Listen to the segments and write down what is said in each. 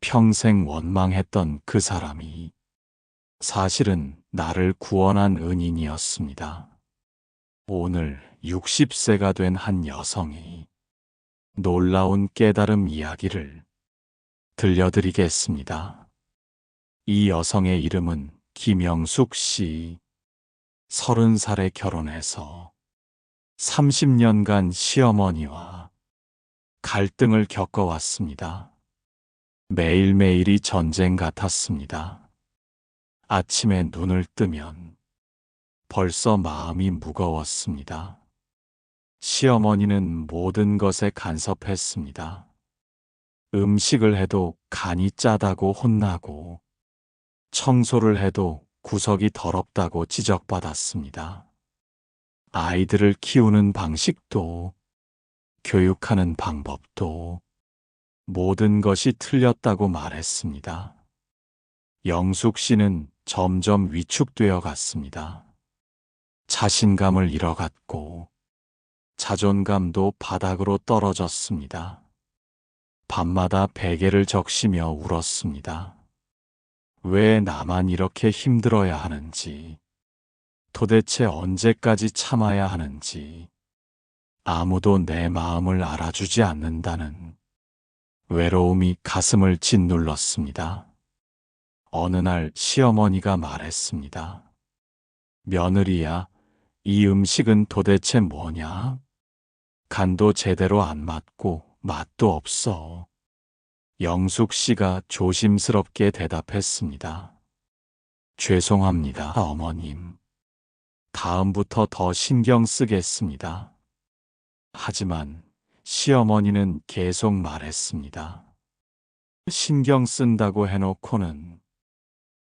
평생 원망했던 그 사람이 사실은 나를 구원한 은인이었습니다. 오늘 60세가 된 한 여성이 놀라운 깨달음 이야기를 들려드리겠습니다. 이 여성의 이름은 김영숙 씨. 30살에 결혼해서 30년간 시어머니와 갈등을 겪어왔습니다. 매일매일이 전쟁 같았습니다. 아침에 눈을 뜨면 벌써 마음이 무거웠습니다. 시어머니는 모든 것에 간섭했습니다. 음식을 해도 간이 짜다고 혼나고, 청소를 해도 구석이 더럽다고 지적받았습니다. 아이들을 키우는 방식도, 교육하는 방법도 모든 것이 틀렸다고 말했습니다. 영숙 씨는 점점 위축되어 갔습니다. 자신감을 잃어갔고 자존감도 바닥으로 떨어졌습니다. 밤마다 베개를 적시며 울었습니다. 왜 나만 이렇게 힘들어야 하는지, 도대체 언제까지 참아야 하는지, 아무도 내 마음을 알아주지 않는다는 외로움이 가슴을 짓눌렀습니다. 어느 날 시어머니가 말했습니다. 며느리야, 이 음식은 도대체 뭐냐? 간도 제대로 안 맞고 맛도 없어. 영숙 씨가 조심스럽게 대답했습니다. 죄송합니다, 어머님. 다음부터 더 신경 쓰겠습니다. 하지만 시어머니는 계속 말했습니다. 신경 쓴다고 해놓고는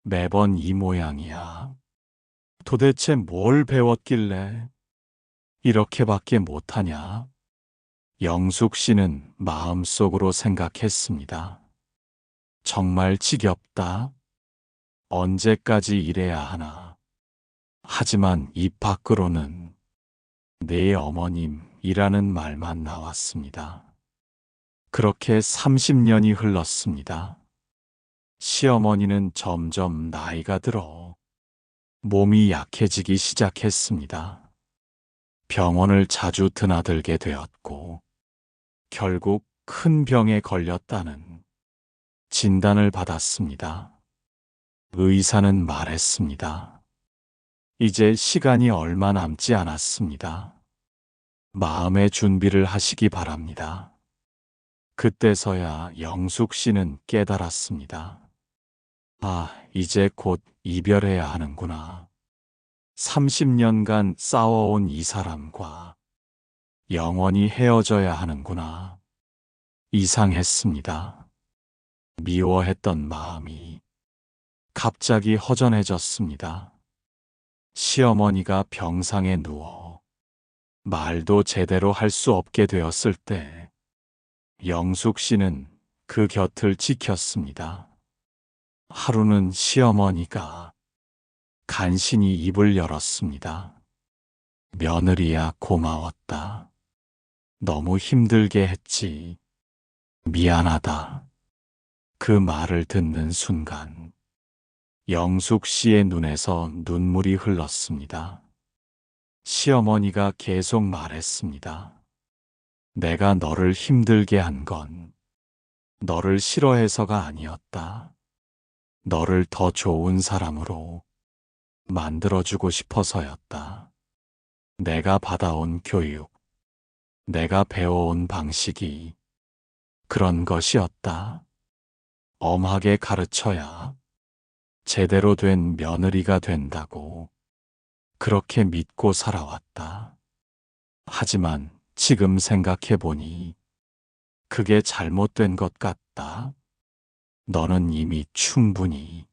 매번 이 모양이야. 도대체 뭘 배웠길래 이렇게밖에 못하냐? 영숙 씨는 마음속으로 생각했습니다. 정말 지겹다. 언제까지 이래야 하나. 하지만 입 밖으로는 네 어머님이라는 말만 나왔습니다. 그렇게 30년이 흘렀습니다. 시어머니는 점점 나이가 들어 몸이 약해지기 시작했습니다. 병원을 자주 드나들게 되었고, 결국 큰 병에 걸렸다는 진단을 받았습니다. 의사는 말했습니다. 이제 시간이 얼마 남지 않았습니다. 마음의 준비를 하시기 바랍니다. 그때서야 영숙 씨는 깨달았습니다. 아, 이제 곧 이별해야 하는구나. 30년간 싸워온 이 사람과 영원히 헤어져야 하는구나. 이상했습니다. 미워했던 마음이 갑자기 허전해졌습니다. 시어머니가 병상에 누워 말도 제대로 할 수 없게 되었을 때 영숙 씨는 그 곁을 지켰습니다. 하루는 시어머니가 간신히 입을 열었습니다. 며느리야, 고마웠다. 너무 힘들게 했지. 미안하다. 그 말을 듣는 순간 영숙 씨의 눈에서 눈물이 흘렀습니다. 시어머니가 계속 말했습니다. 내가 너를 힘들게 한 건 너를 싫어해서가 아니었다. 너를 더 좋은 사람으로 만들어주고 싶어서였다. 내가 받아온 교육, 내가 배워온 방식이 그런 것이었다. 엄하게 가르쳐야 제대로 된 며느리가 된다고 그렇게 믿고 살아왔다. 하지만 지금 생각해보니 그게 잘못된 것 같다. 너는 이미 충분히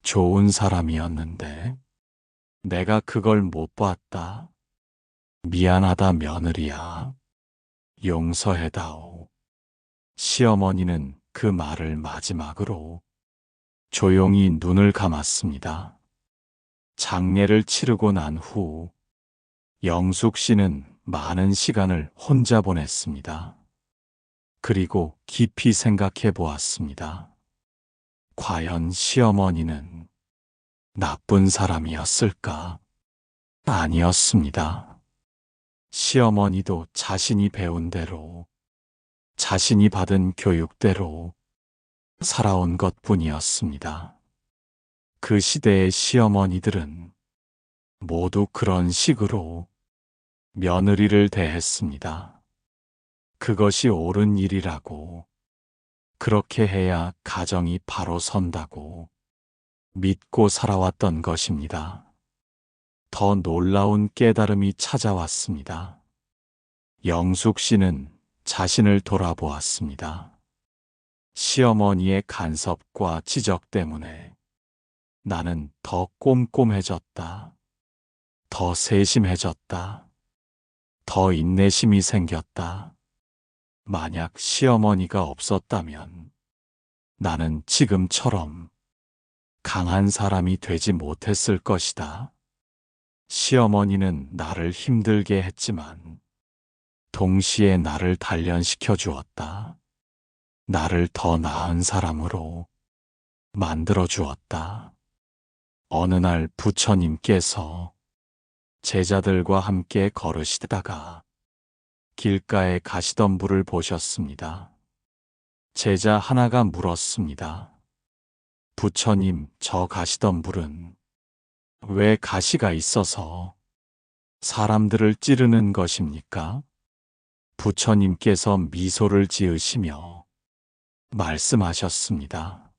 좋은 사람이었는데 내가 그걸 못 봤다. 미안하다, 며느리야. 용서해다오. 시어머니는 그 말을 마지막으로 조용히 눈을 감았습니다. 장례를 치르고 난 후 영숙 씨는 많은 시간을 혼자 보냈습니다. 그리고 깊이 생각해 보았습니다. 과연 시어머니는 나쁜 사람이었을까? 아니었습니다. 시어머니도 자신이 배운 대로, 자신이 받은 교육대로 살아온 것뿐이었습니다. 그 시대의 시어머니들은 모두 그런 식으로 며느리를 대했습니다. 그것이 옳은 일이라고, 그렇게 해야 가정이 바로 선다고 믿고 살아왔던 것입니다. 더 놀라운 깨달음이 찾아왔습니다. 영숙 씨는 자신을 돌아보았습니다. 시어머니의 간섭과 지적 때문에 나는 더 꼼꼼해졌다. 더 세심해졌다. 더 인내심이 생겼다. 만약 시어머니가 없었다면 나는 지금처럼 강한 사람이 되지 못했을 것이다. 시어머니는 나를 힘들게 했지만 동시에 나를 단련시켜 주었다. 나를 더 나은 사람으로 만들어 주었다. 어느 날 부처님께서 제자들과 함께 걸으시다가 길가에 가시덤불을 보셨습니다. 제자 하나가 물었습니다. 부처님, 저 가시덤불은 왜 가시가 있어서 사람들을 찌르는 것입니까? 부처님께서 미소를 지으시며 말씀하셨습니다.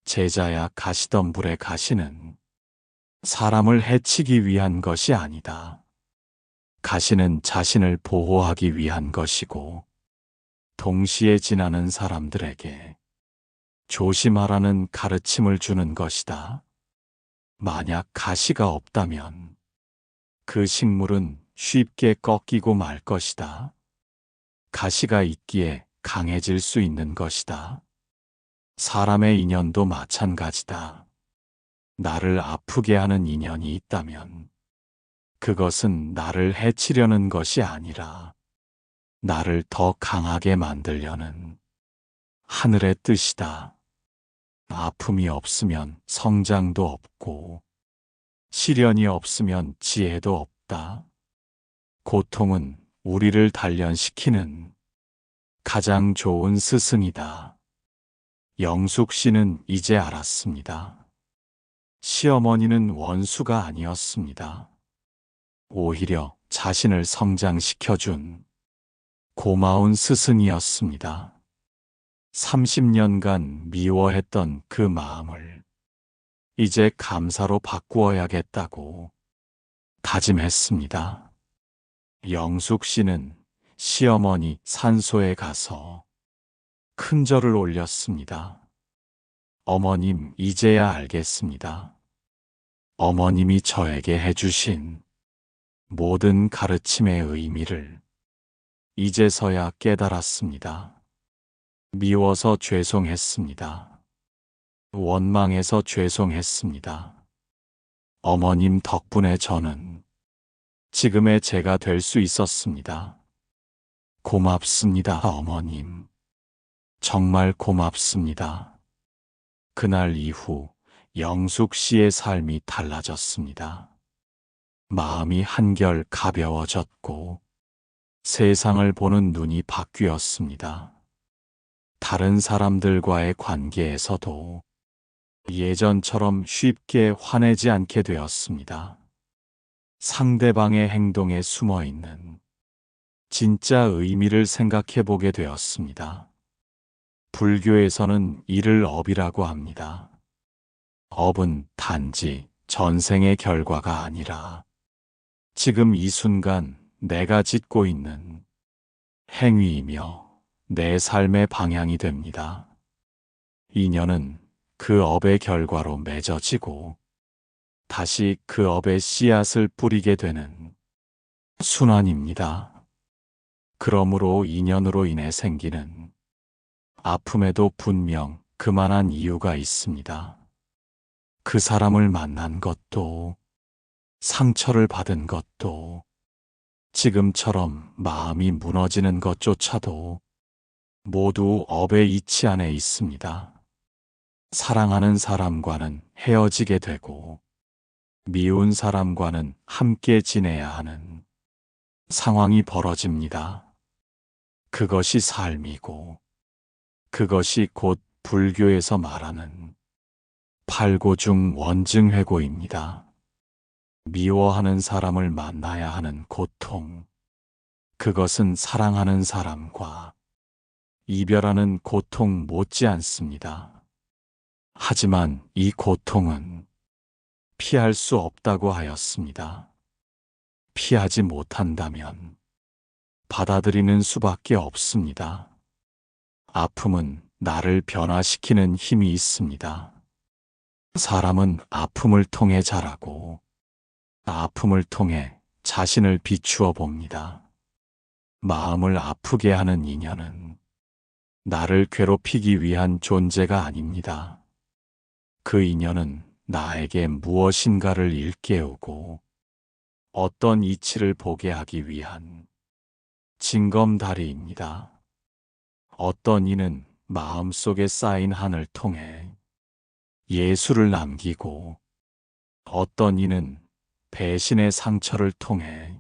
제자야, 가시덤불의 가시는 사람을 해치기 위한 것이 아니다. 가시는 자신을 보호하기 위한 것이고, 동시에 지나는 사람들에게 조심하라는 가르침을 주는 것이다. 만약 가시가 없다면 그 식물은 쉽게 꺾이고 말 것이다. 가시가 있기에 강해질 수 있는 것이다. 사람의 인연도 마찬가지다. 나를 아프게 하는 인연이 있다면 그것은 나를 해치려는 것이 아니라 나를 더 강하게 만들려는 하늘의 뜻이다. 아픔이 없으면 성장도 없고 시련이 없으면 지혜도 없다. 고통은 우리를 단련시키는 가장 좋은 스승이다. 영숙 씨는 이제 알았습니다. 시어머니는 원수가 아니었습니다. 오히려 자신을 성장시켜준 고마운 스승이었습니다. 30년간 미워했던 그 마음을 이제 감사로 바꾸어야겠다고 다짐했습니다. 영숙 씨는 시어머니 산소에 가서 큰 절을 올렸습니다. 어머님, 이제야 알겠습니다. 어머님이 저에게 해주신 모든 가르침의 의미를 이제서야 깨달았습니다. 미워서 죄송했습니다. 원망해서 죄송했습니다. 어머님 덕분에 저는 지금의 제가 될 수 있었습니다. 고맙습니다, 어머님. 정말 고맙습니다. 그날 이후 영숙 씨의 삶이 달라졌습니다. 마음이 한결 가벼워졌고 세상을 보는 눈이 바뀌었습니다. 다른 사람들과의 관계에서도 예전처럼 쉽게 화내지 않게 되었습니다. 상대방의 행동에 숨어 있는 진짜 의미를 생각해 보게 되었습니다. 불교에서는 이를 업이라고 합니다. 업은 단지 전생의 결과가 아니라 지금 이 순간 내가 짓고 있는 행위이며 내 삶의 방향이 됩니다. 인연은 그 업의 결과로 맺어지고 다시 그 업의 씨앗을 뿌리게 되는 순환입니다. 그러므로 인연으로 인해 생기는 아픔에도 분명 그만한 이유가 있습니다. 그 사람을 만난 것도, 상처를 받은 것도, 지금처럼 마음이 무너지는 것조차도 모두 업의 이치 안에 있습니다. 사랑하는 사람과는 헤어지게 되고 미운 사람과는 함께 지내야 하는 상황이 벌어집니다. 그것이 삶이고 그것이 곧 불교에서 말하는 팔고중 원증회고입니다. 미워하는 사람을 만나야 하는 고통, 그것은 사랑하는 사람과 이별하는 고통 못지않습니다. 하지만 이 고통은 피할 수 없다고 하였습니다. 피하지 못한다면 받아들이는 수밖에 없습니다. 아픔은 나를 변화시키는 힘이 있습니다. 사람은 아픔을 통해 자라고 아픔을 통해 자신을 비추어 봅니다. 마음을 아프게 하는 인연은 나를 괴롭히기 위한 존재가 아닙니다. 그 인연은 나에게 무엇인가를 일깨우고 어떤 이치를 보게 하기 위한 징검다리입니다. 어떤 이는 마음속에 쌓인 한을 통해 예수를 남기고 어떤 이는 배신의 상처를 통해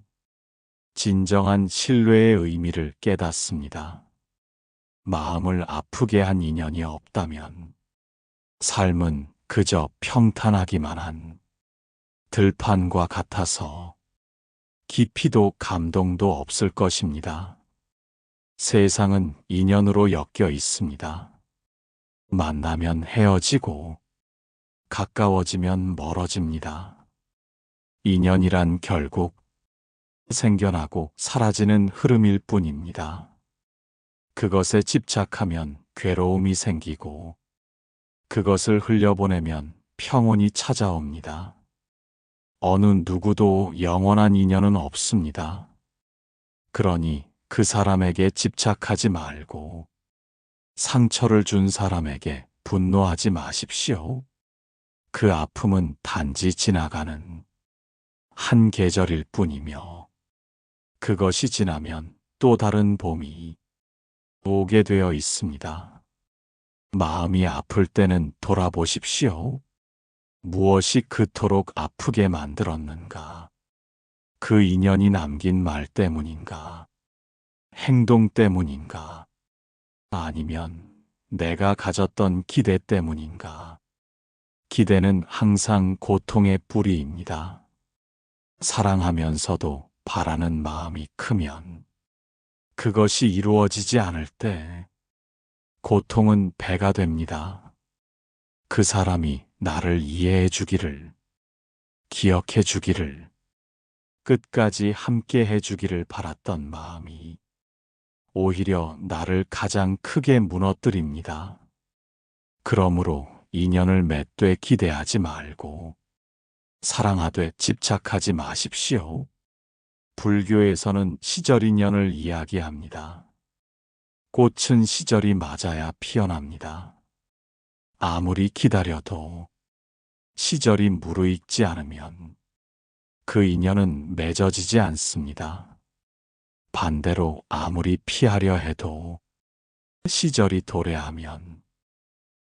진정한 신뢰의 의미를 깨닫습니다. 마음을 아프게 한 인연이 없다면 삶은 그저 평탄하기만 한 들판과 같아서 깊이도 감동도 없을 것입니다. 세상은 인연으로 엮여 있습니다. 만나면 헤어지고 가까워지면 멀어집니다. 인연이란 결국 생겨나고 사라지는 흐름일 뿐입니다. 그것에 집착하면 괴로움이 생기고 그것을 흘려보내면 평온이 찾아옵니다. 어느 누구도 영원한 인연은 없습니다. 그러니 그 사람에게 집착하지 말고 상처를 준 사람에게 분노하지 마십시오. 그 아픔은 단지 지나가는 한 계절일 뿐이며 그것이 지나면 또 다른 봄이 오게 되어 있습니다. 마음이 아플 때는 돌아보십시오. 무엇이 그토록 아프게 만들었는가? 그 인연이 남긴 말 때문인가? 행동 때문인가? 아니면 내가 가졌던 기대 때문인가? 기대는 항상 고통의 뿌리입니다. 사랑하면서도 바라는 마음이 크면 그것이 이루어지지 않을 때 고통은 배가 됩니다. 그 사람이 나를 이해해 주기를, 기억해 주기를, 끝까지 함께 해 주기를 바랐던 마음이 오히려 나를 가장 크게 무너뜨립니다. 그러므로 인연을 맺되 기대하지 말고 사랑하되 집착하지 마십시오. 불교에서는 시절 인연을 이야기합니다. 꽃은 시절이 맞아야 피어납니다. 아무리 기다려도 시절이 무르익지 않으면 그 인연은 맺어지지 않습니다. 반대로 아무리 피하려 해도 시절이 도래하면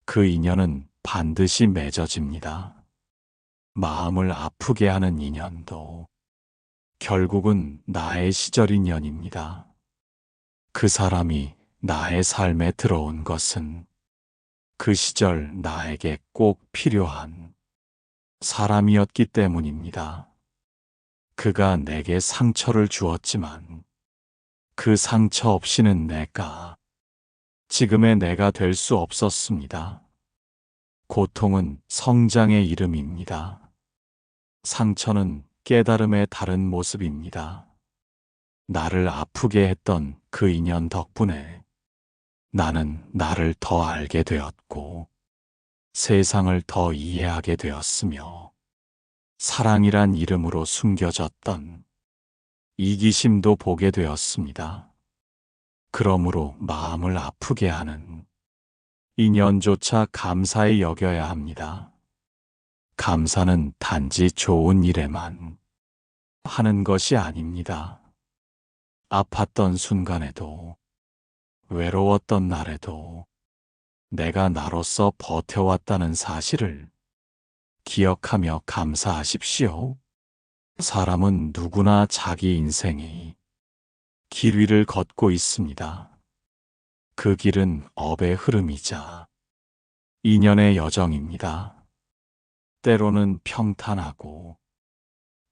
그 인연은 반드시 맺어집니다. 마음을 아프게 하는 인연도 결국은 나의 시절 인연입니다. 그 사람이 나의 삶에 들어온 것은 그 시절 나에게 꼭 필요한 사람이었기 때문입니다. 그가 내게 상처를 주었지만 그 상처 없이는 내가 지금의 내가 될 수 없었습니다. 고통은 성장의 이름입니다. 상처는 깨달음의 다른 모습입니다. 나를 아프게 했던 그 인연 덕분에 나는 나를 더 알게 되었고 세상을 더 이해하게 되었으며 사랑이란 이름으로 숨겨졌던 이기심도 보게 되었습니다. 그러므로 마음을 아프게 하는 인연조차 감사히 여겨야 합니다. 감사는 단지 좋은 일에만 하는 것이 아닙니다. 아팠던 순간에도, 외로웠던 날에도, 내가 나로서 버텨왔다는 사실을 기억하며 감사하십시오. 사람은 누구나 자기 인생의 길 위를 걷고 있습니다. 그 길은 업의 흐름이자 인연의 여정입니다. 때로는 평탄하고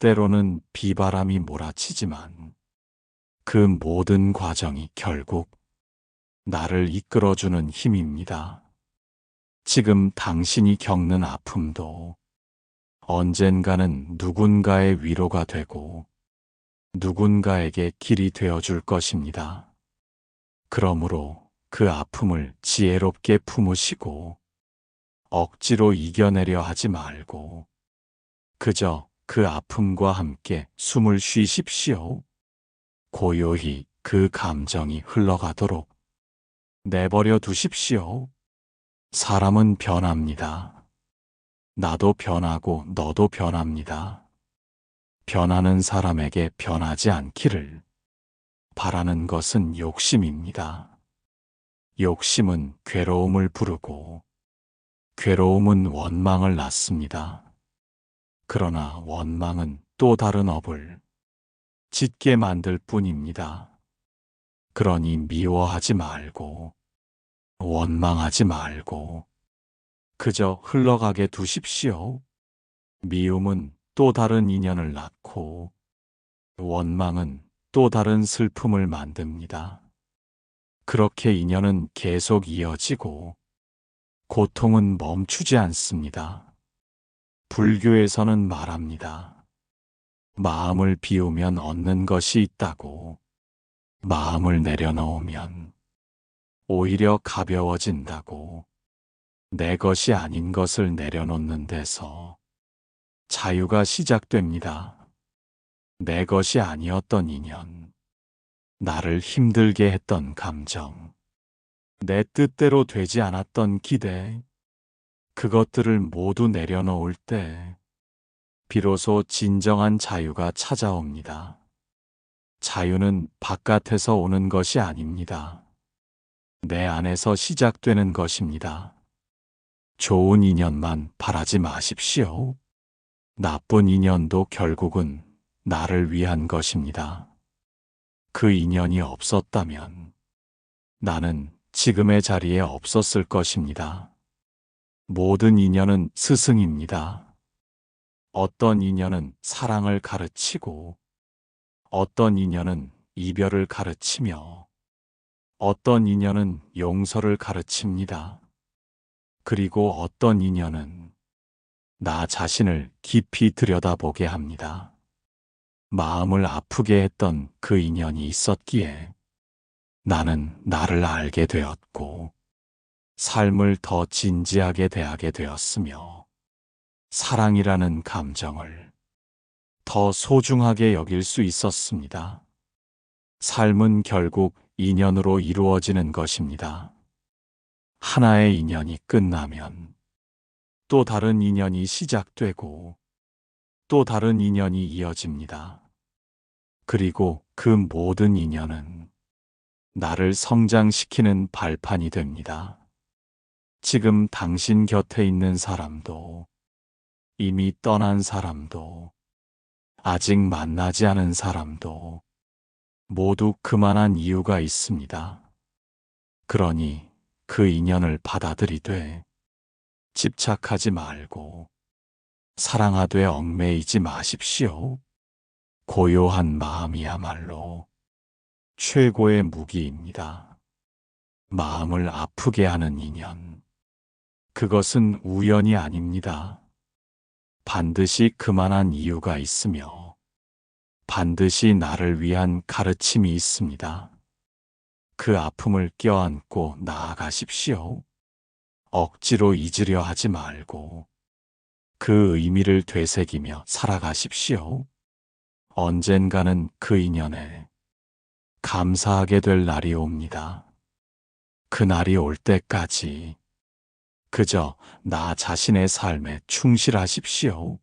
때로는 비바람이 몰아치지만 그 모든 과정이 결국 나를 이끌어주는 힘입니다. 지금 당신이 겪는 아픔도 언젠가는 누군가의 위로가 되고 누군가에게 길이 되어줄 것입니다. 그러므로 그 아픔을 지혜롭게 품으시고 억지로 이겨내려 하지 말고 그저 그 아픔과 함께 숨을 쉬십시오. 고요히 그 감정이 흘러가도록 내버려 두십시오. 사람은 변합니다. 나도 변하고 너도 변합니다. 변하는 사람에게 변하지 않기를 바라는 것은 욕심입니다. 욕심은 괴로움을 부르고 괴로움은 원망을 낳습니다. 그러나 원망은 또 다른 업을 짓게 만들 뿐입니다. 그러니 미워하지 말고 원망하지 말고 그저 흘러가게 두십시오. 미움은 또 다른 인연을 낳고 원망은 또 다른 슬픔을 만듭니다. 그렇게 인연은 계속 이어지고 고통은 멈추지 않습니다. 불교에서는 말합니다. 마음을 비우면 얻는 것이 있다고. 마음을 내려놓으면 오히려 가벼워진다고. 내 것이 아닌 것을 내려놓는 데서 자유가 시작됩니다. 내 것이 아니었던 인연, 나를 힘들게 했던 감정, 내 뜻대로 되지 않았던 기대, 그것들을 모두 내려놓을 때 비로소 진정한 자유가 찾아옵니다. 자유는 바깥에서 오는 것이 아닙니다. 내 안에서 시작되는 것입니다. 좋은 인연만 바라지 마십시오. 나쁜 인연도 결국은 나를 위한 것입니다. 그 인연이 없었다면 나는 지금의 자리에 없었을 것입니다. 모든 인연은 스승입니다. 어떤 인연은 사랑을 가르치고 어떤 인연은 이별을 가르치며 어떤 인연은 용서를 가르칩니다. 그리고 어떤 인연은 나 자신을 깊이 들여다보게 합니다. 마음을 아프게 했던 그 인연이 있었기에 나는 나를 알게 되었고 삶을 더 진지하게 대하게 되었으며 사랑이라는 감정을 더 소중하게 여길 수 있었습니다. 삶은 결국 인연으로 이루어지는 것입니다. 하나의 인연이 끝나면 또 다른 인연이 시작되고 또 다른 인연이 이어집니다. 그리고 그 모든 인연은 나를 성장시키는 발판이 됩니다. 지금 당신 곁에 있는 사람도 이미 떠난 사람도 아직 만나지 않은 사람도 모두 그만한 이유가 있습니다. 그러니 그 인연을 받아들이되 집착하지 말고 사랑하되 얽매이지 마십시오. 고요한 마음이야말로 최고의 무기입니다. 마음을 아프게 하는 인연. 그것은 우연이 아닙니다. 반드시 그만한 이유가 있으며 반드시 나를 위한 가르침이 있습니다. 그 아픔을 껴안고 나아가십시오. 억지로 잊으려 하지 말고 그 의미를 되새기며 살아가십시오. 언젠가는 그 인연에 감사하게 될 날이 옵니다. 그 날이 올 때까지 그저 나 자신의 삶에 충실하십시오.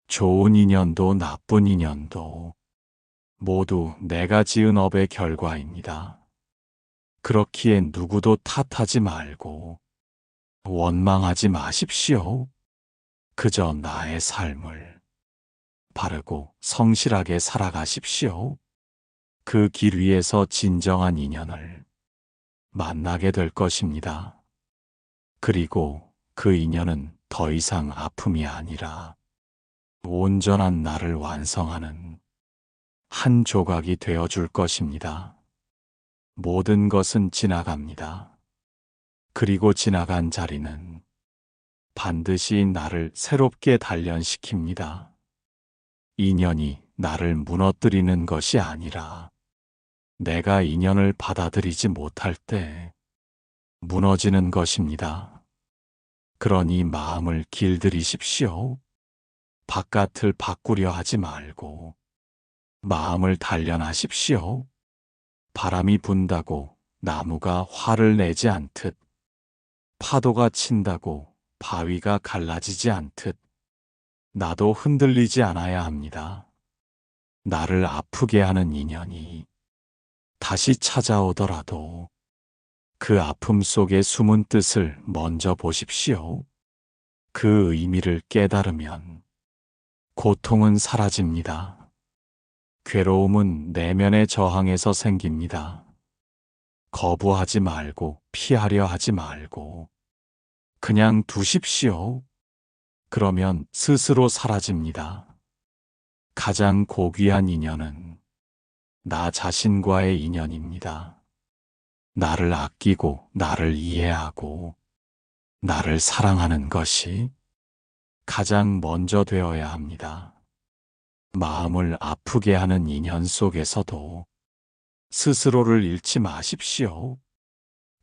좋은 인연도 나쁜 인연도 모두 내가 지은 업의 결과입니다. 그렇기에 누구도 탓하지 말고 원망하지 마십시오. 그저 나의 삶을 바르고 성실하게 살아가십시오. 그 길 위에서 진정한 인연을 만나게 될 것입니다. 그리고 그 인연은 더 이상 아픔이 아니라 온전한 나를 완성하는 한 조각이 되어 줄 것입니다. 모든 것은 지나갑니다. 그리고 지나간 자리는 반드시 나를 새롭게 단련시킵니다. 인연이 나를 무너뜨리는 것이 아니라 내가 인연을 받아들이지 못할 때 무너지는 것입니다. 그러니 마음을 길들이십시오. 바깥을 바꾸려 하지 말고 마음을 단련하십시오. 바람이 분다고 나무가 화를 내지 않듯, 파도가 친다고 바위가 갈라지지 않듯, 나도 흔들리지 않아야 합니다. 나를 아프게 하는 인연이 다시 찾아오더라도 그 아픔 속의 숨은 뜻을 먼저 보십시오. 그 의미를 깨달으면 고통은 사라집니다. 괴로움은 내면의 저항에서 생깁니다. 거부하지 말고 피하려 하지 말고 그냥 두십시오. 그러면 스스로 사라집니다. 가장 고귀한 인연은 나 자신과의 인연입니다. 나를 아끼고 나를 이해하고 나를 사랑하는 것이 가장 먼저 되어야 합니다. 마음을 아프게 하는 인연 속에서도 스스로를 잃지 마십시오.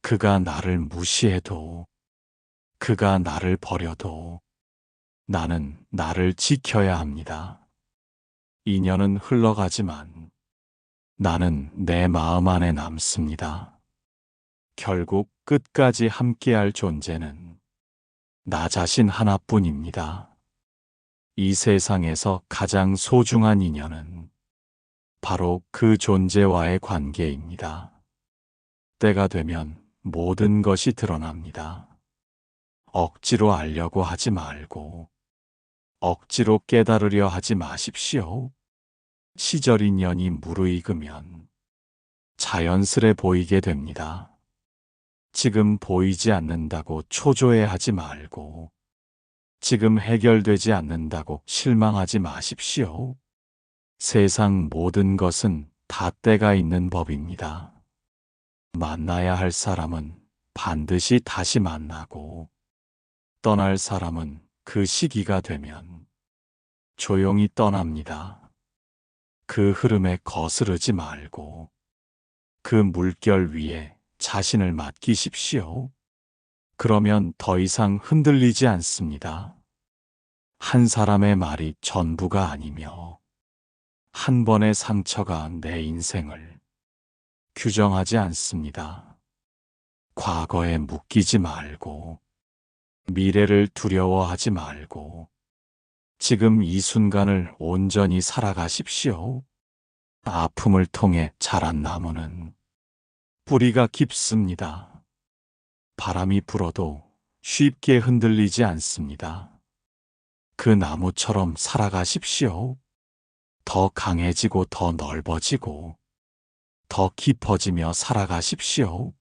그가 나를 무시해도, 그가 나를 버려도 나는 나를 지켜야 합니다. 인연은 흘러가지만 나는 내 마음 안에 남습니다. 결국 끝까지 함께할 존재는 나 자신 하나뿐입니다. 이 세상에서 가장 소중한 인연은 바로 그 존재와의 관계입니다. 때가 되면 모든 것이 드러납니다. 억지로 알려고 하지 말고 억지로 깨달으려 하지 마십시오. 시절인 년이 무르익으면 자연스레 보이게 됩니다. 지금 보이지 않는다고 초조해하지 말고 지금 해결되지 않는다고 실망하지 마십시오. 세상 모든 것은 다 때가 있는 법입니다. 만나야 할 사람은 반드시 다시 만나고 떠날 사람은 그 시기가 되면 조용히 떠납니다. 그 흐름에 거스르지 말고 그 물결 위에 자신을 맡기십시오. 그러면 더 이상 흔들리지 않습니다. 한 사람의 말이 전부가 아니며 한 번의 상처가 내 인생을 규정하지 않습니다. 과거에 묶이지 말고 미래를 두려워하지 말고 지금 이 순간을 온전히 살아가십시오. 아픔을 통해 자란 나무는 뿌리가 깊습니다. 바람이 불어도 쉽게 흔들리지 않습니다. 그 나무처럼 살아가십시오. 더 강해지고 더 넓어지고 더 깊어지며 살아가십시오.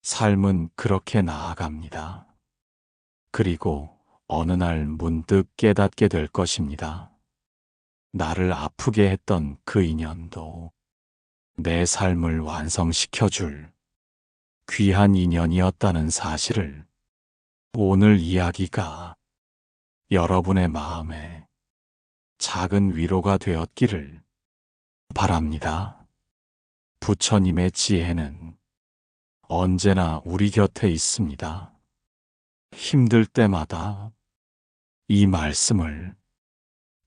삶은 그렇게 나아갑니다. 그리고 어느 날 문득 깨닫게 될 것입니다. 나를 아프게 했던 그 인연도 내 삶을 완성시켜줄 귀한 인연이었다는 사실을 오늘 이야기가 여러분의 마음에 작은 위로가 되었기를 바랍니다. 부처님의 지혜는 언제나 우리 곁에 있습니다. 힘들 때마다 이 말씀을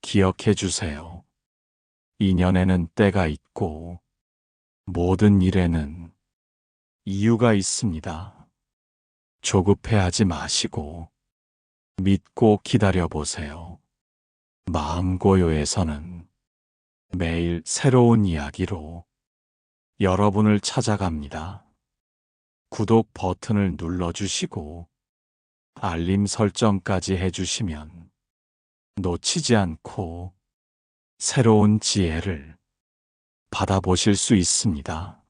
기억해 주세요. 인연에는 때가 있고 모든 일에는 이유가 있습니다. 조급해하지 마시고 믿고 기다려 보세요. 마음고요에서는 매일 새로운 이야기로 여러분을 찾아갑니다. 구독 버튼을 눌러주시고 알림 설정까지 해주시면 놓치지 않고 새로운 지혜를 받아보실 수 있습니다.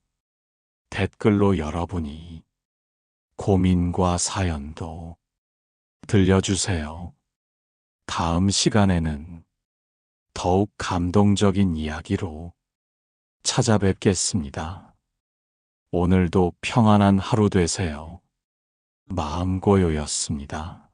댓글로 여러분이 고민과 사연도 들려주세요. 다음 시간에는 더욱 감동적인 이야기로 찾아뵙겠습니다. 오늘도 평안한 하루 되세요. 마음고요였습니다.